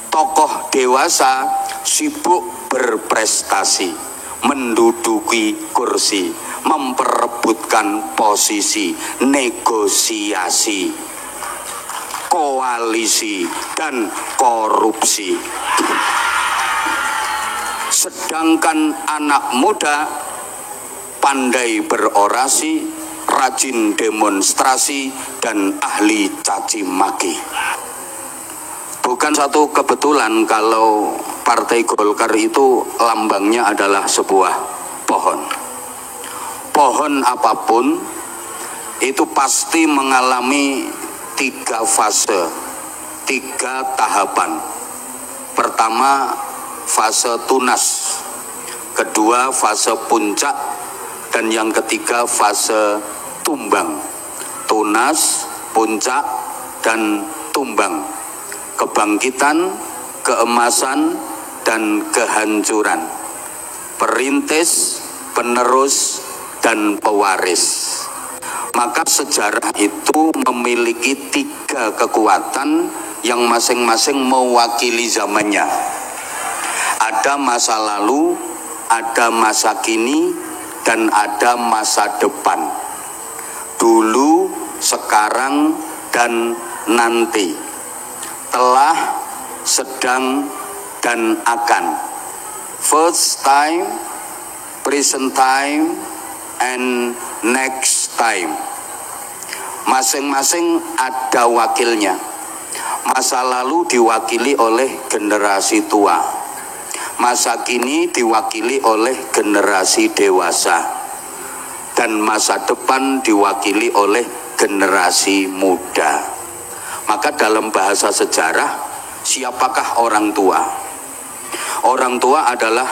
Tokoh dewasa sibuk berprestasi, menduduki kursi, memperebutkan posisi, negosiasi, koalisi, dan korupsi. Sedangkan anak muda pandai berorasi, rajin demonstrasi, dan ahli caci maki. Bukan satu kebetulan kalau Partai Golkar itu lambangnya adalah sebuah pohon. Pohon apapun itu pasti mengalami 3 fase, 3 tahapan. Pertama, fase tunas. Kedua, fase puncak. Dan yang ketiga, fase tumbang. Tunas, puncak, dan tumbang. Kebangkitan, keemasan, dan kehancuran. Perintis, penerus, dan pewaris. Maka sejarah itu memiliki 3 kekuatan yang masing-masing mewakili zamannya. Ada masa lalu, ada masa kini, dan ada masa depan. Dulu, sekarang, dan nanti. Telah, sedang, dan akan. First time, present time, and next time. Masing-masing ada wakilnya. Masa lalu diwakili oleh generasi tua. Masa kini diwakili oleh generasi dewasa. Dan masa depan diwakili oleh generasi muda. Maka dalam bahasa sejarah, siapakah orang tua? Orang tua adalah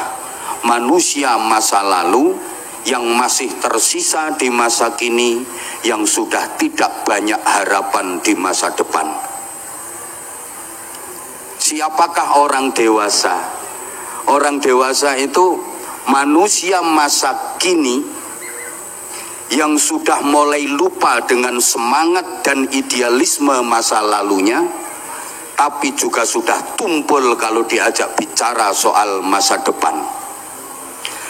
manusia masa lalu yang masih tersisa di masa kini, yang sudah tidak banyak harapan di masa depan. Siapakah orang dewasa? Orang dewasa itu manusia masa kini yang sudah mulai lupa dengan semangat dan idealisme masa lalunya, tapi juga sudah tumpul kalau diajak bicara soal masa depan.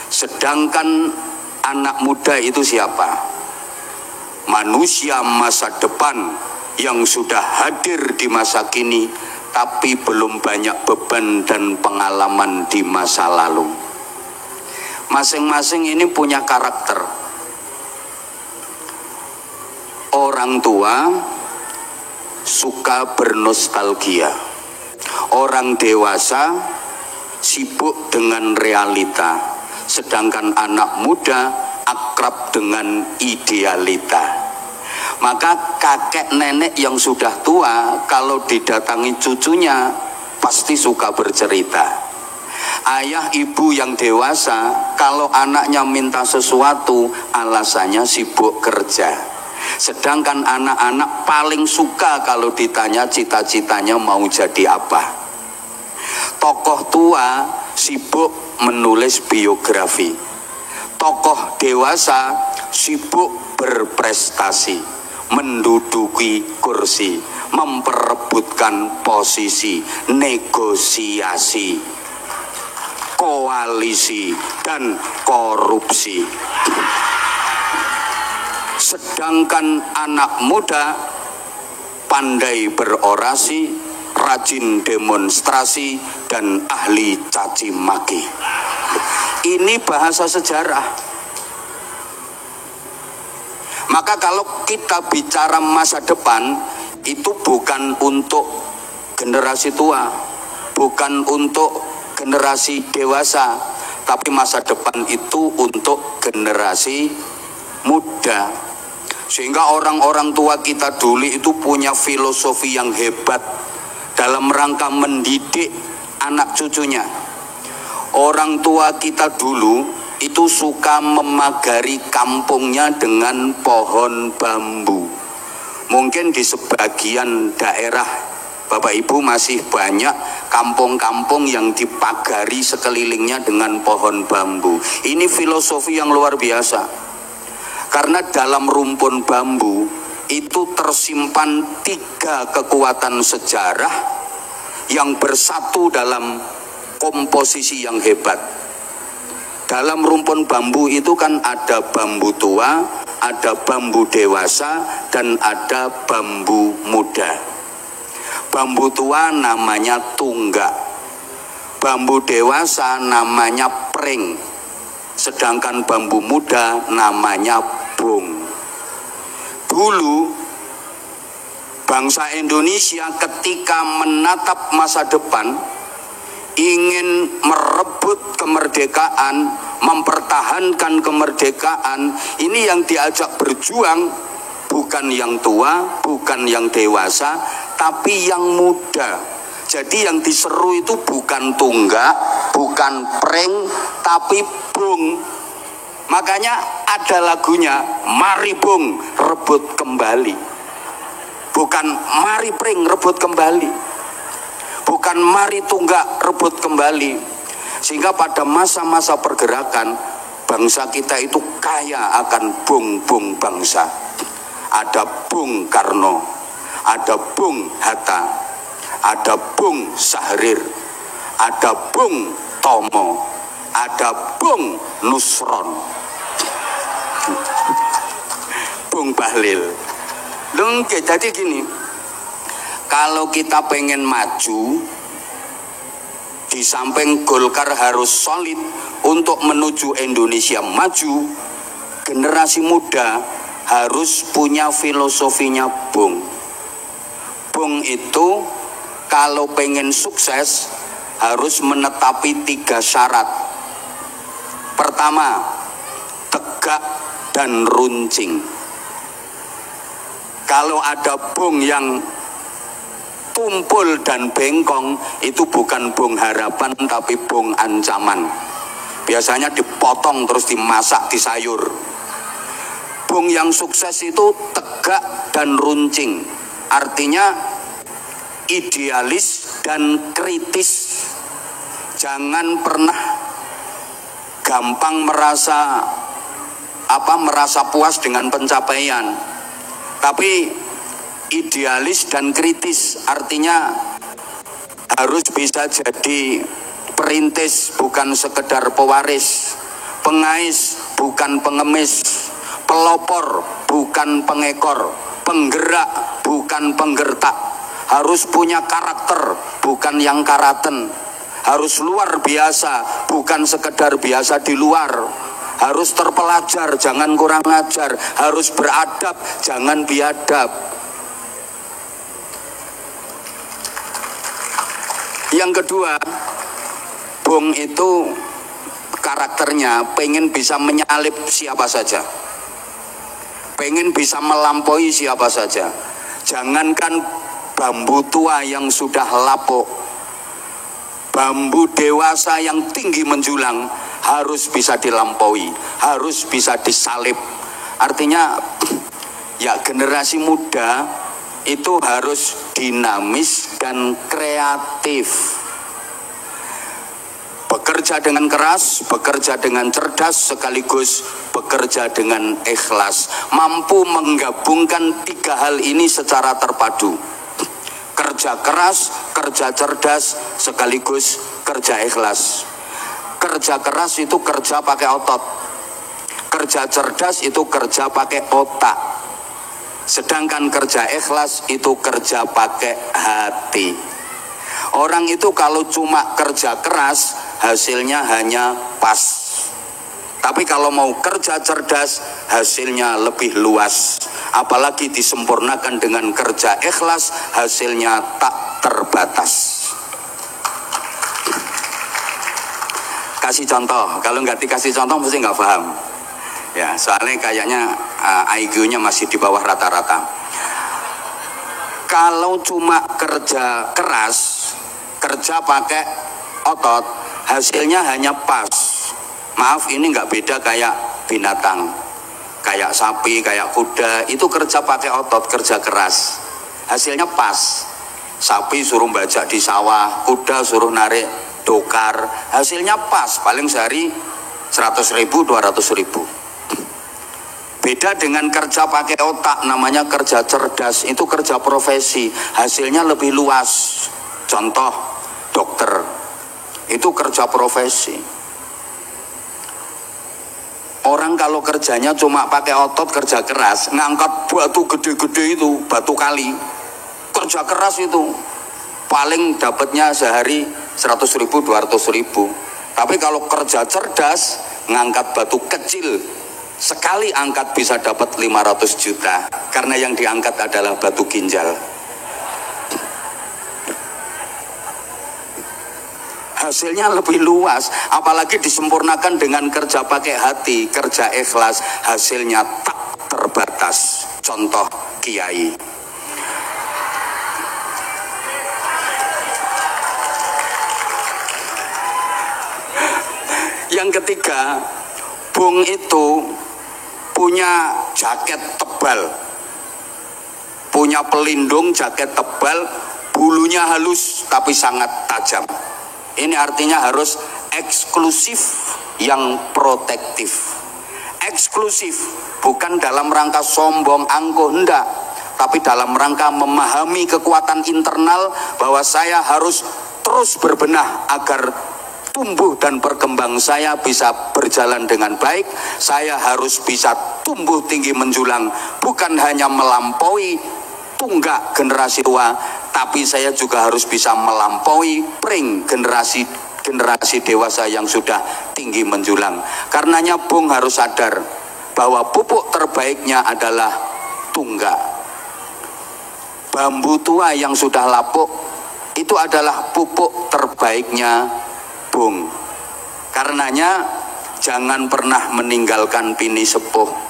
Sedangkan anak muda itu siapa? Manusia masa depan yang sudah hadir di masa kini, tapi belum banyak beban dan pengalaman di masa lalu. Masing-masing ini punya karakter. Orang tua suka bernostalgia. Orang dewasa sibuk dengan realita. Sedangkan anak muda akrab dengan idealita. Maka kakek nenek yang sudah tua kalau didatangi cucunya pasti suka bercerita. Ayah ibu yang dewasa kalau anaknya minta sesuatu alasannya sibuk kerja. Sedangkan anak-anak paling suka kalau ditanya cita-citanya mau jadi apa. Tokoh tua sibuk menulis biografi. Tokoh dewasa sibuk berprestasi, menduduki kursi, memperebutkan posisi, negosiasi, koalisi, dan korupsi. Sedangkan anak muda pandai berorasi, rajin demonstrasi, dan ahli caci maki. Ini bahasa sejarah. Maka kalau kita bicara masa depan, itu bukan untuk generasi tua, bukan untuk generasi dewasa, tapi masa depan itu untuk generasi muda. Sehingga orang-orang tua kita dulu itu punya filosofi yang hebat dalam rangka mendidik anak cucunya. Orang tua kita dulu itu suka memagari kampungnya dengan pohon bambu. Mungkin di sebagian daerah Bapak Ibu masih banyak kampung-kampung yang dipagari sekelilingnya dengan pohon bambu. Ini filosofi yang luar biasa. Karena dalam rumpun bambu itu tersimpan 3 kekuatan sejarah yang bersatu dalam komposisi yang hebat. Dalam rumpun bambu itu kan ada bambu tua, ada bambu dewasa, dan ada bambu muda. Bambu tua namanya tunggak, bambu dewasa namanya pring, sedangkan bambu muda namanya bung. Dulu bangsa Indonesia ketika menatap masa depan, ingin merebut kemerdekaan, mempertahankan kemerdekaan, ini yang diajak berjuang bukan yang tua, bukan yang dewasa, tapi yang muda. Jadi yang diseru itu bukan tunggak, bukan pring, tapi bung. Makanya ada lagunya, mari bung rebut kembali. Bukan mari pring rebut kembali, bukan mari tunggak rebut kembali. Sehingga pada masa-masa pergerakan, bangsa kita itu kaya akan bung-bung bangsa. Ada Bung Karno, ada Bung Hatta, ada Bung Sahrir, ada Bung Tomo, ada Bung Nusron, Bung Bahlil. Lengke, jadi gini, kalau kita pengen maju, di samping Golkar harus solid untuk menuju Indonesia maju, generasi muda harus punya filosofinya Bung. Bung itu kalau pengen sukses harus menetapi 3 syarat. Pertama, tegak dan runcing. Kalau ada bung yang tumpul dan bengkong, itu bukan bung harapan tapi bung ancaman. Biasanya dipotong terus dimasak di sayur. Bung yang sukses itu tegak dan runcing, artinya idealis dan kritis. Jangan pernah gampang merasa puas dengan pencapaian, tapi idealis dan kritis, artinya harus bisa jadi perintis bukan sekedar pewaris, pengais bukan pengemis, pelopor bukan pengekor, penggerak bukan penggertak. Harus punya karakter bukan yang karaten, harus luar biasa bukan sekedar biasa di luar, harus terpelajar jangan kurang ajar, harus beradab jangan biadab. Yang kedua, bung itu karakternya pengen bisa menyalip siapa saja, pengen bisa melampaui siapa saja. Jangankan bambu tua yang sudah lapuk, bambu dewasa yang tinggi menjulang harus bisa dilampaui, harus bisa disalip. Artinya ya generasi muda itu harus dinamis dan kreatif. Bekerja dengan keras, bekerja dengan cerdas, sekaligus bekerja dengan ikhlas. Mampu menggabungkan 3 hal ini secara terpadu. Kerja keras, kerja cerdas, sekaligus kerja ikhlas. Kerja keras itu kerja pakai otot, kerja cerdas itu kerja pakai otak, sedangkan kerja ikhlas itu kerja pakai hati. Orang itu kalau cuma kerja keras, hasilnya hanya pas. Tapi kalau mau kerja cerdas, hasilnya lebih luas. Apalagi disempurnakan dengan kerja ikhlas, hasilnya tak terbatas. Kasih contoh, kalau nggak dikasih contoh mesti nggak paham. Ya, soalnya kayaknya IQ-nya masih di bawah rata-rata. Kalau cuma kerja keras, kerja pakai otot, hasilnya hanya pas. Maaf, ini nggak beda kayak binatang, kayak sapi, kayak kuda, itu kerja pakai otot, kerja keras, hasilnya pas. Sapi suruh bajak di sawah, kuda suruh narik dokar, hasilnya pas, paling sehari 100.000, 200.000. Beda dengan kerja pakai otak, namanya kerja cerdas, itu kerja profesi, hasilnya lebih luas. Contoh dokter, itu kerja profesi. Orang kalau kerjanya cuma pakai otot, kerja keras, ngangkat batu gede-gede itu, batu kali, kerja keras itu, paling dapatnya sehari 100.000, 200.000. Tapi kalau kerja cerdas, ngangkat batu kecil, sekali angkat bisa dapat 500 juta, karena yang diangkat adalah batu ginjal. Hasilnya lebih luas, apalagi disempurnakan dengan kerja pakai hati, kerja ikhlas, hasilnya tak terbatas. Contoh kiai. Yang ketiga, Bung itu punya jaket tebal, punya pelindung jaket tebal, bulunya halus tapi sangat tajam. Ini artinya harus eksklusif yang protektif. Eksklusif bukan dalam rangka sombong angkuh, hendak, tapi dalam rangka memahami kekuatan internal bahwa saya harus terus berbenah agar tumbuh dan berkembang saya bisa berjalan dengan baik. Saya harus bisa tumbuh tinggi menjulang, bukan hanya melampaui tunggak generasi tua, tapi saya juga harus bisa melampaui pring generasi dewasa yang sudah tinggi menjulang. Karenanya Bung harus sadar bahwa pupuk terbaiknya adalah tunggak. Bambu tua yang sudah lapuk itu adalah pupuk terbaiknya Bung. Karenanya jangan pernah meninggalkan pini sepuh.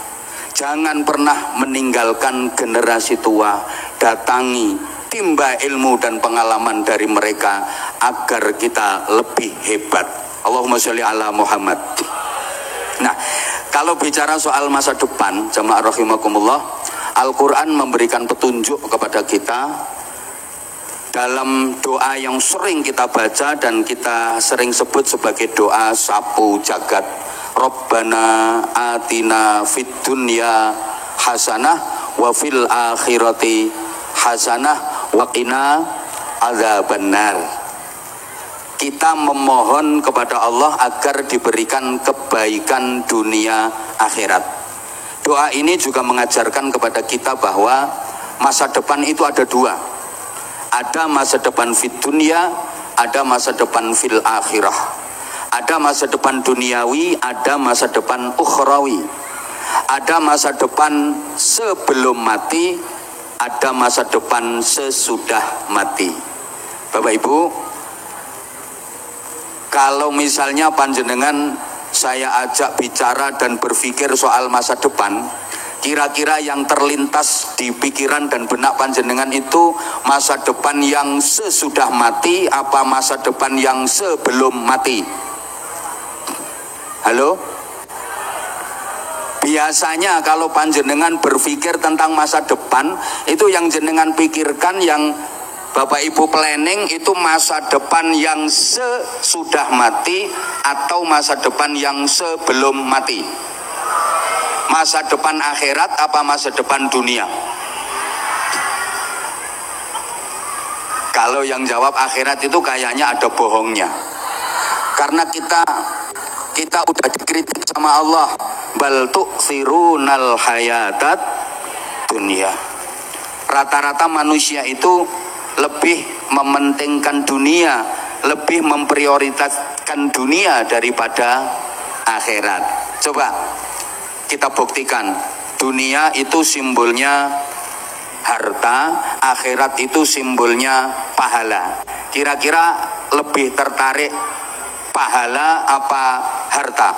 Jangan pernah meninggalkan generasi tua. Datangi, timba ilmu dan pengalaman dari mereka agar kita lebih hebat. Allahumma sholli ala Muhammad. Nah, kalau bicara soal masa depan, jamaah rahimakumullah, Al-Quran memberikan petunjuk kepada kita dalam doa yang sering kita baca dan kita sering sebut sebagai doa sapu jagat. Rabbana atina fid dunya hasanah wa fil akhirati hasanah wa qina adzabannar. Kita memohon kepada Allah agar diberikan kebaikan dunia akhirat. Doa ini juga mengajarkan kepada kita bahwa masa depan itu ada dua. Ada masa depan fid dunya, ada masa depan fil akhirah. Ada masa depan duniawi, ada masa depan ukhrawi. Ada masa depan sebelum mati, ada masa depan sesudah mati. Bapak Ibu, kalau misalnya panjenengan saya ajak bicara dan berpikir soal masa depan, kira-kira yang terlintas di pikiran dan benak panjenengan itu masa depan yang sesudah mati apa masa depan yang sebelum mati? Halo? Biasanya kalau panjenengan berpikir tentang masa depan, itu yang jenengan pikirkan, yang Bapak Ibu planning itu masa depan yang sesudah mati atau masa depan yang sebelum mati? Masa depan akhirat apa masa depan dunia? Kalau yang jawab akhirat itu kayaknya ada bohongnya. Karena kita udah dikritik sama Allah, bal tu'thirunal hayatat dunia. Rata-rata manusia itu lebih mementingkan dunia, lebih memprioritaskan dunia daripada akhirat. Coba kita buktikan, dunia itu simbolnya harta, akhirat itu simbolnya pahala. Kira-kira lebih tertarik pahala apa harta?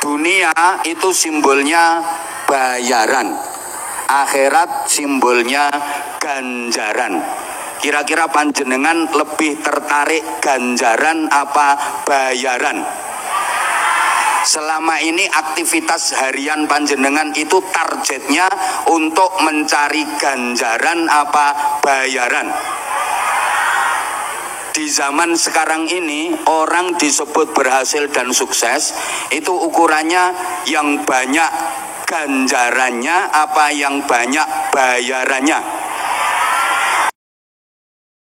Dunia itu simbolnya bayaran, akhirat simbolnya ganjaran. Kira-kira panjenengan lebih tertarik ganjaran apa bayaran? Selama ini aktivitas harian panjenengan itu targetnya untuk mencari ganjaran apa bayaran? Di zaman sekarang ini orang disebut berhasil dan sukses itu ukurannya yang banyak ganjarannya apa yang banyak bayarannya?